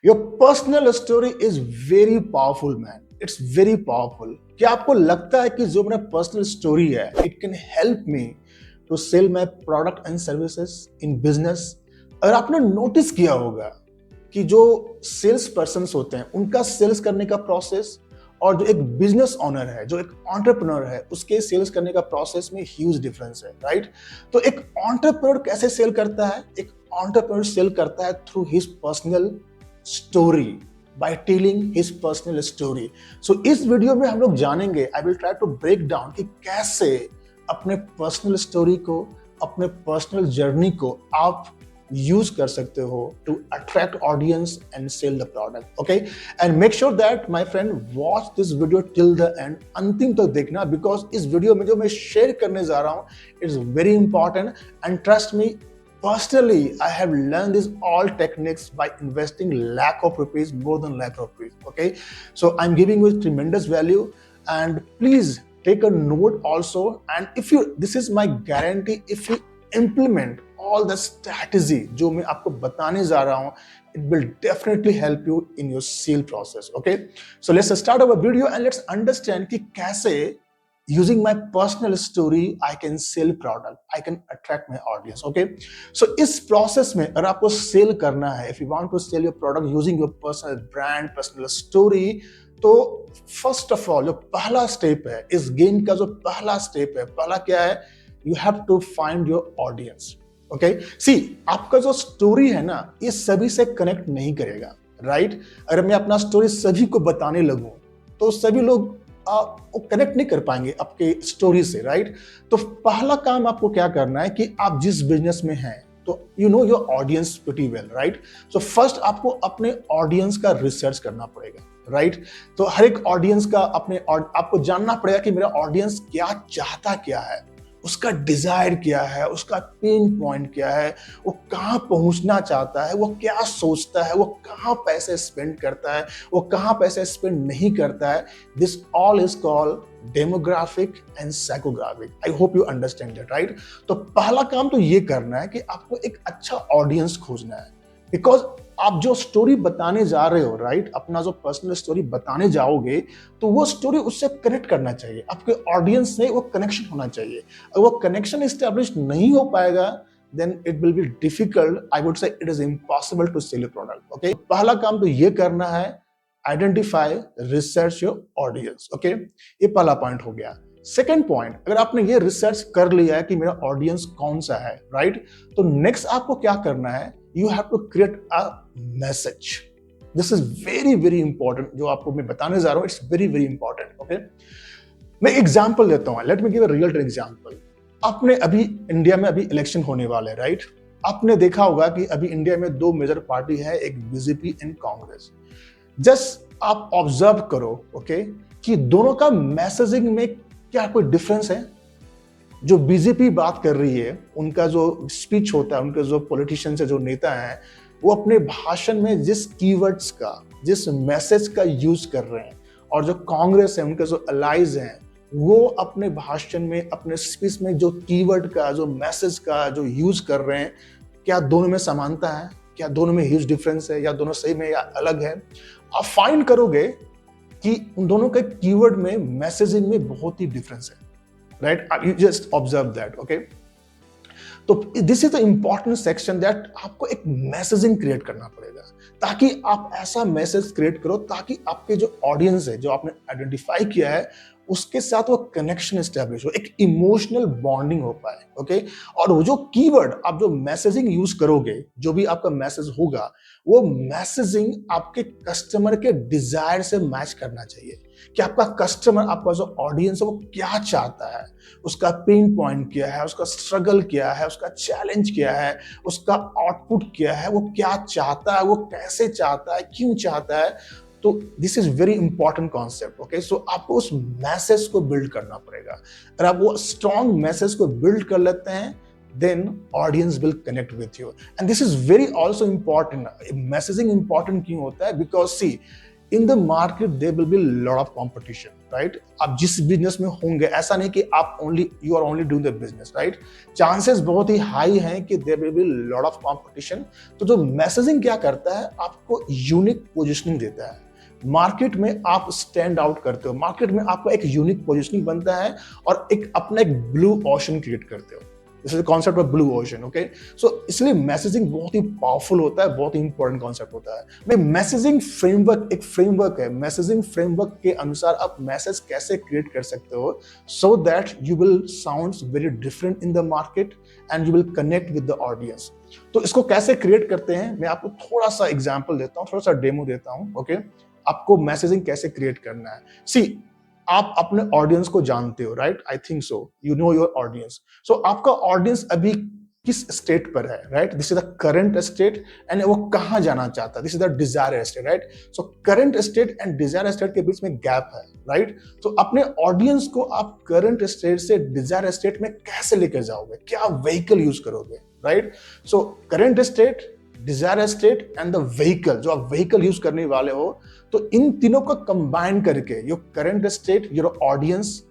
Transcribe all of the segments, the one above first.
Your personal story is very powerful man, it's very powerful. क्या आपको लगता है कि जो मेरा पर्सनल स्टोरी है it can help me to sell my product and services in business? अगर आपने नोटिस किया होगा कि जो सेल्स पर्सन होते हैं उनका सेल्स करने का प्रोसेस और जो एक बिजनेस ओनर है, जो एक एंटरप्रेन्योर है, उसके सेल्स करने का प्रोसेस में ह्यूज डिफरेंस है, राइट? तो एक एंटरप्रेन्योर कैसे सेल करता है? एक एंटरप्रेन्योर सेल करता है through his personal story, by telling his personal story. So इस वीडियो में हम लोग जानेंगे, I will try to break down कि कैसे अपने पर्सनल स्टोरी को, अपने पर्सनल जर्नी को आप यूज कर सकते हो to attract audience and sell the product. Okay, and make sure that my friend watch this video till the end, अंतिम तक देखना, बिकॉज इस वीडियो में जो मैं शेयर करने जा रहा हूं it's very important. And trust me, personally I have learned these all techniques by investing lakh of rupees, more than lakh of rupees. Okay, so I'm giving you tremendous value, and please take a note also. And if you, this is my guarantee, if you implement all the strategy जो मैं आपको बताने जा रहा हूँ, it will definitely help you in your sale process. Okay, so let's start our video and let's understand कि कैसे using my personal story I can sell product, I can attract my audience. Okay, so इस process में अगर आपको sell करना है, if you want to sell your product using your personal brand, personal story, तो first of all जो पहला step है, इस game का जो पहला step है, पहला क्या है? You have to find your audience. Okay, see, आपका जो story है ना, ये सभी से connect नहीं करेगा, right? अगर मैं अपना story सभी को बताने लगूं तो सभी लोग वो कनेक्ट नहीं कर पाएंगे आपके स्टोरी से, राइट? तो पहला काम आपको क्या करना है कि आप जिस बिजनेस में हैं तो you know your audience pretty well, right? So first आपको अपने ऑडियंस का रिसर्च करना पड़ेगा, राइट? तो हर एक ऑडियंस का आपको जानना पड़ेगा कि मेरा ऑडियंस क्या चाहता क्या है, उसका डिजायर क्या है, उसका पेन पॉइंट क्या है, वो कहाँ पहुंचना चाहता है, वो क्या सोचता है, वो कहाँ पैसे स्पेंड करता है, वो कहाँ पैसे स्पेंड नहीं करता है। This all is called demographic and psychographic. I hope you understand that, right? तो पहला काम तो ये करना है कि आपको एक अच्छा ऑडियंस खोजना है, बिकॉज आप जो स्टोरी बताने जा रहे हो, राइट, अपना जो पर्सनल स्टोरी बताने जाओगे तो वो स्टोरी उससे कनेक्ट करना चाहिए, आपके ऑडियंस से वो कनेक्शन होना चाहिए। अगर वो कनेक्शन एस्टेब्लिश नहीं हो पाएगा then it will be difficult, I would say it is impossible to sell a product. Okay, पहला काम तो ये करना है, identify, research your audience. Okay, ये पहला पॉइंट हो गया। सेकेंड पॉइंट, अगर आपने ये रिसर्च कर लिया है कि मेरा ऑडियंस कौन सा है, राइट, तो नेक्स्ट आपको क्या करना है? You have to create a message. This is very very important, जो आपको मैं बताने जा रहा हूं, it's very very important. Okay, मैं एग्जांपल देता हूं, let me give a real example. आपने अभी इंडिया में अभी इलेक्शन होने वाले, राइट? आपने देखा होगा कि अभी इंडिया में दो मेजर पार्टी है, एक बीजेपी एंड कांग्रेस। जस्ट आप ऑब्जर्व करो, ओके, कि दोनों का मैसेजिंग में क्या कोई डिफरेंस है? जो बीजेपी बात कर रही है, उनका जो स्पीच होता है, उनके जो पॉलिटिशियंस है, जो नेता हैं, वो अपने भाषण में जिस कीवर्ड्स का, जिस मैसेज का यूज कर रहे हैं, और जो कांग्रेस है, उनके जो अलाइज हैं, वो अपने भाषण में, अपने स्पीच में जो कीवर्ड का, जो मैसेज का जो यूज कर रहे हैं, क्या दोनों में समानता है? क्या दोनों में ह्यूज डिफरेंस है, या दोनों सही में या अलग है? आप फाइंड करोगे कि उन दोनों के कीवर्ड में, मैसेजिंग में बहुत ही डिफरेंस है, right? You just observe that. Okay, तो this is the important section, that आपको एक मैसेजिंग क्रिएट करना पड़ेगा, ताकि आप ऐसा मैसेज क्रिएट करो ताकि आपके जो ऑडियंस है, जो आपने आइडेंटिफाई किया है, उसके साथ वो कनेक्शन एस्टेब्लिश हो, एक इमोशनल बॉन्डिंग हो पाए। ओके, और वो जो कीवर्ड, आप जो मैसेजिंग यूज करोगे, जो भी आपका मैसेज होगा, वो मैसेजिंग आपके कस्टमर के डिजायर से मैच करना चाहिए कि आपका कस्टमर, आपका जो ऑडियंस है, वो क्या चाहता है, उसका पेन पॉइंट क्या है, उसका स्ट्रगल क्या है, उसका चैलेंज क्या है, उसका आउटपुट क्या है, वो क्या चाहता है, वो कैसे चाहता है, क्यों चाहता है। तो this is very important concept. Okay, so आपको उस मैसेज को बिल्ड करना पड़ेगा। अगर आप वो स्ट्रॉन्ग मैसेज को बिल्ड कर लेते हैं, then audience will connect with you, and this is very also important. Messaging important क्यों होता है? Because see, in the market there will be lot of competition, right? आप जिस बिजनेस में होंगे, ऐसा नहीं कि आप you are only doing the business, right? Chances बहुत ही हाई हैं कि there will be lot of competition. तो जो मैसेजिंग क्या करता है, आपको यूनिक पोजिशनिंग देता है। मार्केट में आप स्टैंड आउट करते हो, मार्केट में आपका एक यूनिक पोजिशनिंग बनता है और एक अपना एक ब्लू ओशन क्रिएट करते हो। This is concept of blue ocean, okay? So इसलिए मैसेजिंग बहुत ही पावरफुल होता है, बहुत ही इंपॉर्टेंट कॉन्सेप्ट होता है। मैं मैसेजिंग फ्रेमवर्क एक फ्रेमवर्क है। मैसेजिंग फ्रेमवर्क के अनुसार आप मैसेज कैसे क्रिएट कर सकते हो so that you will sound very different in the market and you will connect with the audience. तो इसको कैसे क्रिएट करते हैं, मैं आपको थोड़ा सा एग्जाम्पल देता हूँ, थोड़ा सा डेमो देता हूँ, ओके? आपको मैसेजिंग कैसे क्रिएट करना है। सी, आप अपने ऑडियंस को जानते हो, right? I think so, you know your audience. So आपका ऑडियंस अभी किस स्टेट पर है, right? This is the current state and वो कहां जाना चाहता है, this is the desire state, right? So current state and desire state के बीच में गैप है, राइट? तो अपने ऑडियंस को आप करंट स्टेट से डिजायर स्टेट में कैसे लेकर जाओगे, क्या व्हीकल यूज करोगे, right? So current state, desire state and the vehicle, जो आप व्हीकल यूज करने वाले हो, तो इन तीनों को कंबाइन करके your current state, your audience,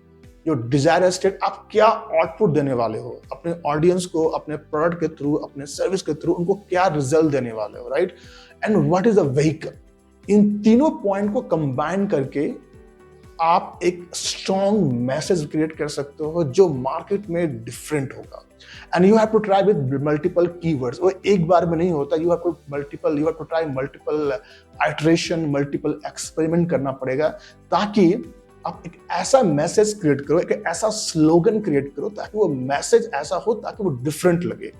your desire state, आप क्या आउटपुट देने वाले हो अपने ऑडियंस को, अपने प्रोडक्ट के थ्रू, अपने सर्विस के थ्रू, उनको क्या रिजल्ट देने वाले हो, right? And what is the vehicle. इन तीनों पॉइंट को कंबाइन करके आप एक स्ट्रॉन्ग मैसेज क्रिएट कर सकते हो जो मार्केट में डिफरेंट होगा। And you have to try with multiple keywords. वो एक बार में नहीं होता, you have to try multiple iteration, multiple experiment करना पड़ेगा, ताकि आप एक ऐसा मैसेज क्रिएट करो, एक ऐसा स्लोगन क्रिएट करो ताकि वो मैसेज ऐसा हो ताकि वो डिफरेंट लगे,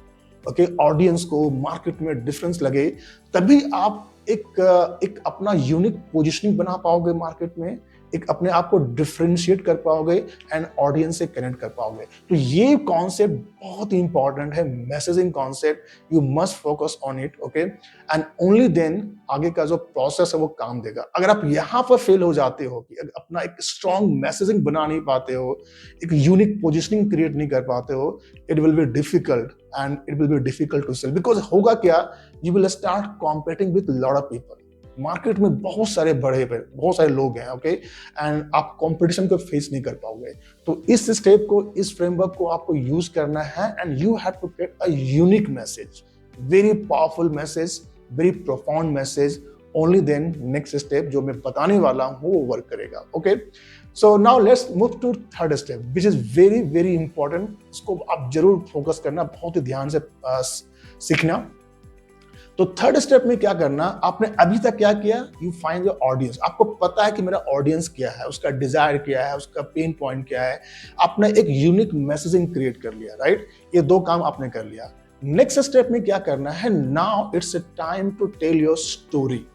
ओके? ऑडियंस को, मार्केट में डिफरेंस लगे, तभी आप एक अपना यूनिक पोजिशनिंग बना पाओगे मार्केट में, एक अपने आप को डिफरेंशिएट कर पाओगे एंड ऑडियंस से कनेक्ट कर पाओगे। तो ये कॉन्सेप्ट बहुत ही इंपॉर्टेंट है, messaging concept. You must focus on it, okay? And only then आगे का जो प्रोसेस है वो काम देगा। अगर आप यहाँ पर फेल हो जाते हो कि अपना एक स्ट्रॉन्ग मैसेजिंग बना नहीं पाते हो, एक यूनिक पोजिशनिंग क्रिएट नहीं कर पाते हो, it will be difficult and it will be difficult to sell. Because होगा क्या, you will start competing with lot of people. Market में बहुत सारे बहुत सारे लोग हैं, ओके? एंड आप कंपटीशन को फेस नहीं कर पाओगे। तो इस स्टेप को, इस फ्रेमवर्क को आपको यूज करना है and you have to create a unique message, very powerful message, very profound message. Only then next step जो मैं बताने वाला हूं वो वर्क करेगा, okay? So now let's move to third step which is very very important. इसको आप जरूर फोकस करना, बहुत ही ध्यान से सीखना। तो थर्ड स्टेप में क्या करना, आपने अभी तक क्या किया, यू फाइंड योर ऑडियंस। आपको पता है कि मेरा ऑडियंस क्या है, उसका डिजायर क्या है, उसका पेन पॉइंट क्या है। आपने एक यूनिक मैसेजिंग क्रिएट कर लिया, राइट? ये दो काम आपने कर लिया। नेक्स्ट स्टेप में क्या करना है, now it's a time to tell your story,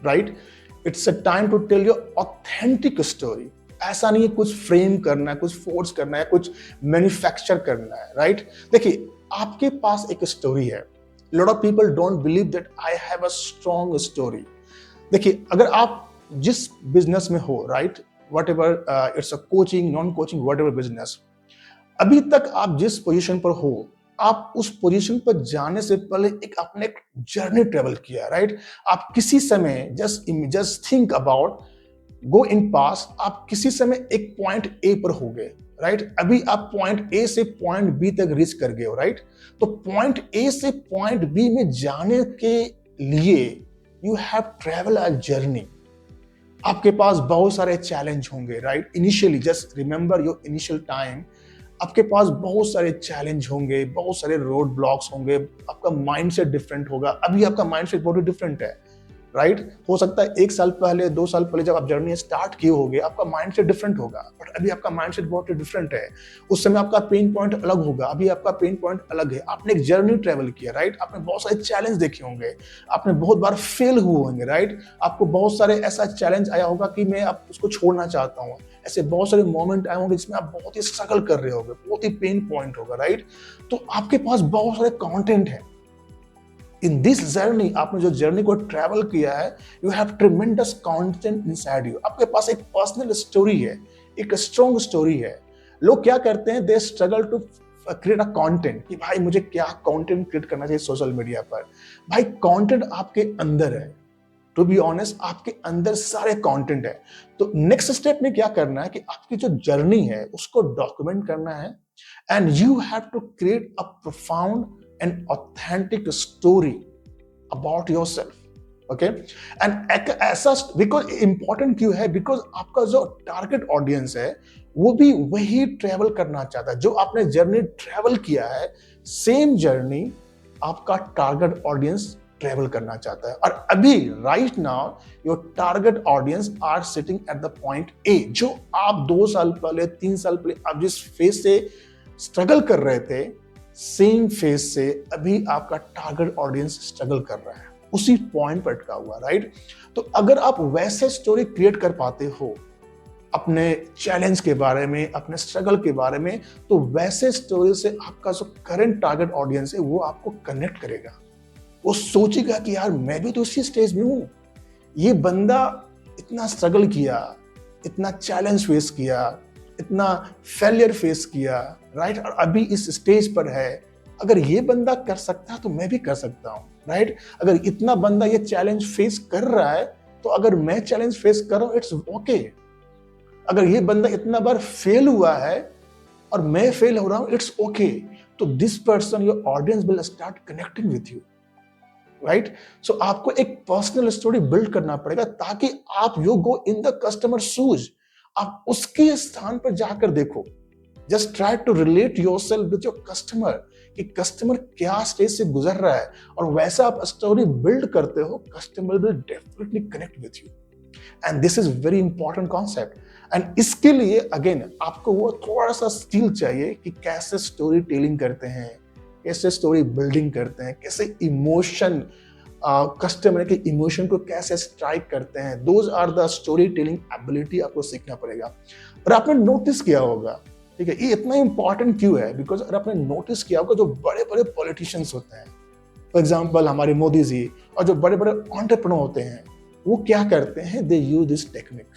right? It's a time to tell your authentic story. ऐसा नहीं है कुछ फ्रेम करना है, कुछ फोर्स करना है, कुछ मैन्युफैक्चर करना है, राइट? देखिए, आपके पास एक स्टोरी है। lot of people don't believe that I have a strong story. देखिए, अगर आप जिस बिजनेस में हो, right, what ever it's a coaching, non coaching, what ever business, अभी तक आप जिस पोजीशन पर हो, आप उस पोजीशन पर जाने से पहले एक आपने एक जर्नी ट्रेवल किया, राइट? आप किसी समय जस्ट थिंक अबाउट, गो इन पास, आप किसी समय एक पॉइंट ए पर हो गए, राइट? अभी आप पॉइंट ए से पॉइंट बी तक रीच कर गए हो, राइट? तो पॉइंट ए से पॉइंट बी में जाने के लिए you have travel a journey. आपके पास बहुत सारे चैलेंज होंगे, right? Initially just remember your initial time. आपके पास बहुत सारे चैलेंज होंगे, बहुत सारे रोड ब्लॉक्स होंगे, आपका माइंडसेट डिफरेंट होगा। अभी आपका माइंडसेट बहुत डिफरेंट है, राइट? हो सकता है 1 साल पहले, 2 साल पहले जब आप जर्नी स्टार्ट किए होगे, आपका माइंडसेट डिफरेंट होगा, बट अभी आपका माइंडसेट बहुत डिफरेंट है। उस समय आपका पेन पॉइंट अलग होगा, अभी आपका पेन पॉइंट अलग है। आपने एक जर्नी ट्रेवल किया, राइट? आपने बहुत सारे चैलेंज देखे होंगे, आपने बहुत बार फेल हुए होंगे, राइट? आपको बहुत सारे ऐसा चैलेंज आया होगा कि मैं आप उसको छोड़ना चाहता हूँ। ऐसे बहुत सारे मोमेंट आए होंगे जिसमें आप बहुत ही स्ट्रगल कर रहे होंगे, बहुत ही पेन पॉइंट होगा, राइट? तो आपके पास बहुत सारे कंटेंट है। इन दिस जर्नी, आपने जो जर्नी को ट्रैवल किया है, you have tremendous content inside you. आपके पास एक पर्सनल स्टोरी है, एक स्ट्रॉन्ग स्टोरी है। लोग क्या करते हैं, they struggle to create a content कि भाई मुझे क्या कंटेंट क्रिएट करना चाहिए सोशल मीडिया पर। भाई कंटेंट आपके अंदर है, टू बी ऑनेस्ट आपके अंदर सारे कंटेंट है। तो नेक्स्ट स्टेप में क्या करना है कि आपकी जो जर्नी है उसको डॉक्यूमेंट करना है and you have to create a profound and authentic story about yourself. Okay and ऐसा बिकॉज इंपॉर्टेंट क्यों है, बिकॉज आपका जो टारगेट ऑडियंस है वो भी वही ट्रेवल करना चाहता है जो आपने जर्नी ट्रेवल किया है। सेम जर्नी आपका टारगेट ऑडियंस ट्रेवल करना चाहता है। और अभी right now your target audience are sitting at the point A, जो आप 2 साल पहले 3 साल पहले आप जिस फेज से स्ट्रगल कर रहे थे, सेम फेज से अभी आपका टारगेट ऑडियंस स्ट्रगल कर रहा है, उसी पॉइंट पर अटका हुआ। राइट, तो अगर आप वैसे स्टोरी क्रिएट कर पाते हो अपने चैलेंज के बारे में, अपने स्ट्रगल के बारे में, तो वैसे स्टोरी से आपका जो करंट टारगेट ऑडियंस है वो आपको कनेक्ट करेगा। वो सोचेगा कि यार मैं भी तो उसी स्टेज में हूं, ये बंदा इतना स्ट्रगल किया, इतना चैलेंज फेस किया, इतना फेलियर फेस किया, राइट, और अभी इस स्टेज पर है। अगर ये बंदा कर सकता है तो मैं भी कर सकता हूं। राइट, अगर इतना बंदा ये चैलेंज फेस कर रहा है तो अगर मैं चैलेंज फेस कर रहा हूं, इट्स ओके। अगर ये बंदा इतना बार फेल हुआ है और मैं फेल हो रहा हूं, इट्स ओके। तो this person, your audience will start connecting with you. Right, so आपको एक पर्सनल स्टोरी बिल्ड करना पड़ेगा ताकि आप you go in the customer shoes, आप उसके स्थान पर जाकर देखो। Just try to relate yourself with your customer कि कस्टमर क्या स्टेज से गुजर रहा है, और वैसा आप स्टोरी बिल्ड करते हो, customer will definitely connect with you. And this is very important concept. And इसके लिए अगेन आपको वो थोड़ा सा स्किल चाहिए कि कैसे स्टोरी टेलिंग करते हैं, कैसे स्टोरी बिल्डिंग करते हैं, कैसे इमोशन कस्टमर के इमोशन को कैसे स्ट्राइक करते हैं। Those are the story telling ability आपको सीखना पड़ेगा। और आपने नोटिस किया होगा, ठीक है, ये इतना इंपॉर्टेंट क्यों है, बिकॉज अगर आपने नोटिस किया होगा जो बड़े बड़े पॉलिटिशियंस होते हैं, फॉर एग्जाम्पल हमारे मोदी जी, और जो बड़े बड़े एंटरप्रेन्योर होते हैं, वो क्या करते हैं, दे यूज दिस टेक्निक,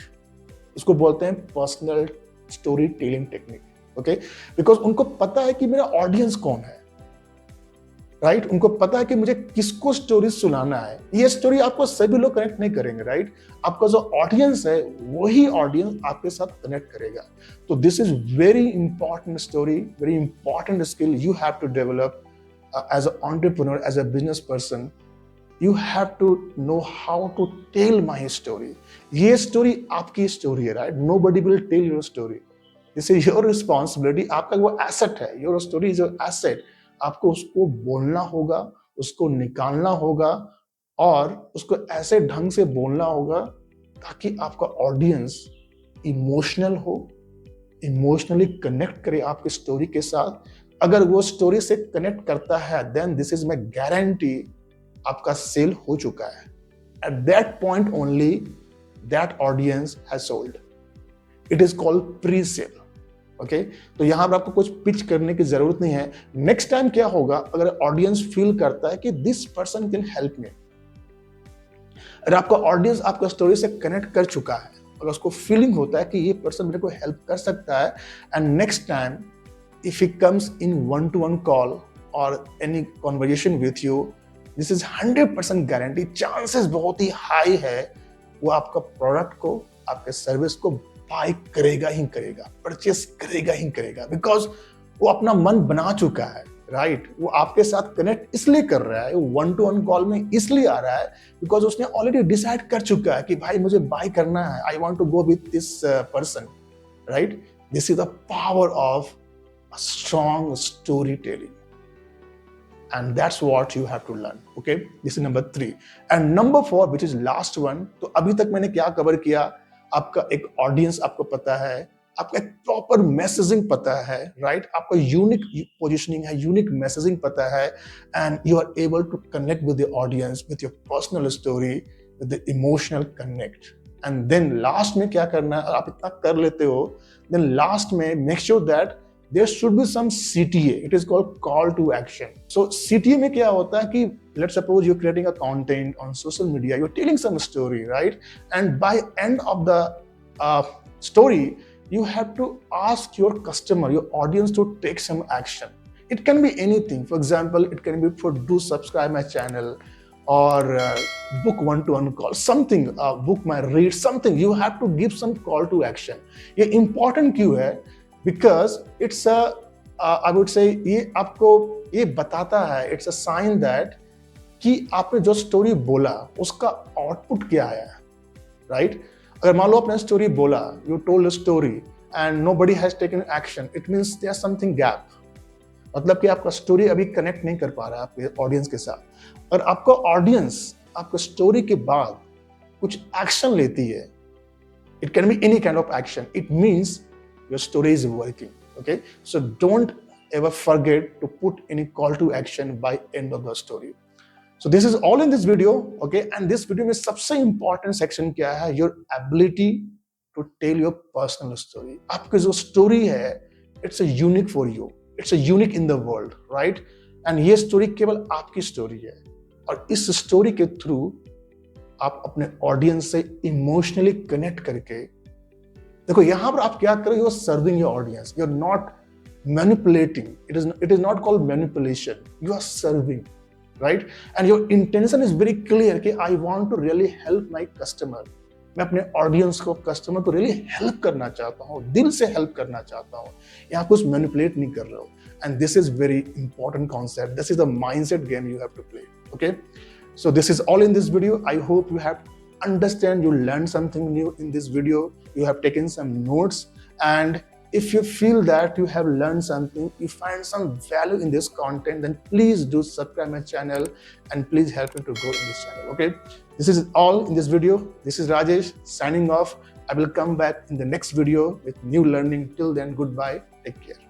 उसको बोलते हैं personal story telling technique. Okay, because उनको पता है कि मेरा ऑडियंस कौन है। राइट, उनको पता है कि मुझे किसको स्टोरी सुनाना है। ये स्टोरी आपको सभी लोग कनेक्ट नहीं करेंगे। राइट, आपका जो ऑडियंस है वही ऑडियंस आपके साथ कनेक्ट करेगा। तो this is very important story, very important skill you have to develop as a entrepreneur, as a business person. You have to know how to tell my story. ये story आपकी story है, right, nobody will tell your story. This is your responsibility. आपका वो asset है, your story is your asset. आपको उसको बोलना होगा, उसको निकालना होगा, और उसको ऐसे ढंग से बोलना होगा ताकि आपका ऑडियंस इमोशनल हो, इमोशनली कनेक्ट करे आपकी स्टोरी के साथ। अगर वो स्टोरी से कनेक्ट करता है, then this is my guarantee, आपका सेल हो चुका है। At that point only that audience has sold. It is called pre sale. Okay, तो यहां पर आपको कुछ पिच करने की जरूरत नहीं है। नेक्स्ट टाइम क्या होगा, अगर ऑडियंस फील करता है कि दिस पर्सन कैन हेल्प मी, अगर आपका ऑडियंस आपका स्टोरी से कनेक्ट कर चुका है, अगर उसको फीलिंग होता है कि ये पर्सन मेरे को हेल्प कर सकता है, and next time if he comes in 1-to-1 call और any conversation with you, this is 100% guarantee, chances बहुत ही हाई है वो आपका प्रोडक्ट को, आपके सर्विस को बाय करेगा ही करेगा, परचेस करेगा ही करेगा, बिकॉज वो अपना मन बना चुका है। राइट, वो आपके साथ कनेक्ट इसलिए कर रहा है, वो 1-to-1 कॉल में इसलिए आ रहा है बिकॉज उसने ऑलरेडी डिसाइड कर चुका है कि भाई मुझे बाय करना है, I want to go with this person. Right, this is the power of strong story telling. And that's what you have to learn. Okay, this is number 3. And number 4, which is last one. तो अभी तक मैंने क्या cover किया, आपका एक audience आपको पता है, आपका एक प्रॉपर मैसेजिंग पता है, राइट, आपका यूनिक पोजिशनिंग है, यूनिक मैसेजिंग पता है, and you are able to connect with the audience with your personal story, with the emotional connect. And then last में क्या करना है, आप इतना कर लेते हो, देन लास्ट में make sure that there should be some CTA. It is called call to action. So CTA में क्या होता है कि let's suppose you're creating a content on social media, you're telling some story, right? And by end of the story, you have to ask your customer, your audience to take some action. It can be anything. For example, it can be for do subscribe my channel, or book one-to-one call, something, book my read, something. You have to give some call to action. ये important क्यों है? Because it's a I would say ये आपको ये बताता है, it's a sign that कि आपने जो स्टोरी बोला उसका आउटपुट क्या आया, राइट? अगर मान लो आपने स्टोरी बोला, you told a story and nobody has taken action, it means there something gap. मतलब कि आपका स्टोरी अभी कनेक्ट नहीं कर पा रहा है आपके ऑडियंस के साथ। और आपका ऑडियंस आपका स्टोरी के बाद कुछ एक्शन लेती है, it can be any kind of action, it means your story is working. Okay, so don't ever forget to put any call to action by end of the story. So this is all in this video, okay? And this video में सबसे important section क्या है? Your ability to tell your personal story. आपकी जो story है, it's a unique for you. It's a unique in the world, right? And ये story केवल आपकी story है। और इस story के through आप अपने audience से emotionally connect करके, देखो यहाँ पर आप क्या कर रहे हो? You are serving your audience. You are not manipulating. It is not called manipulation. You are serving, right? And your intention is very clear कि I want to really help my customer. मैं अपने audience को, customer को really help करना चाहता हूँ, दिल से help करना चाहता हूँ। यहाँ कुछ manipulate नहीं कर रहा हूँ। And this is very important concept. This is the mindset game you have to play. Okay? So this is all in this video. I hope you have understand, you learned something new in this video. You have taken some notes, and if you feel that you have learned something, you find some value in this content, then please do subscribe my channel and please help me to grow in this channel. Okay, this is all in this video. This is Rajesh signing off. I will come back in the next video with new learning. Till then, goodbye. Take care.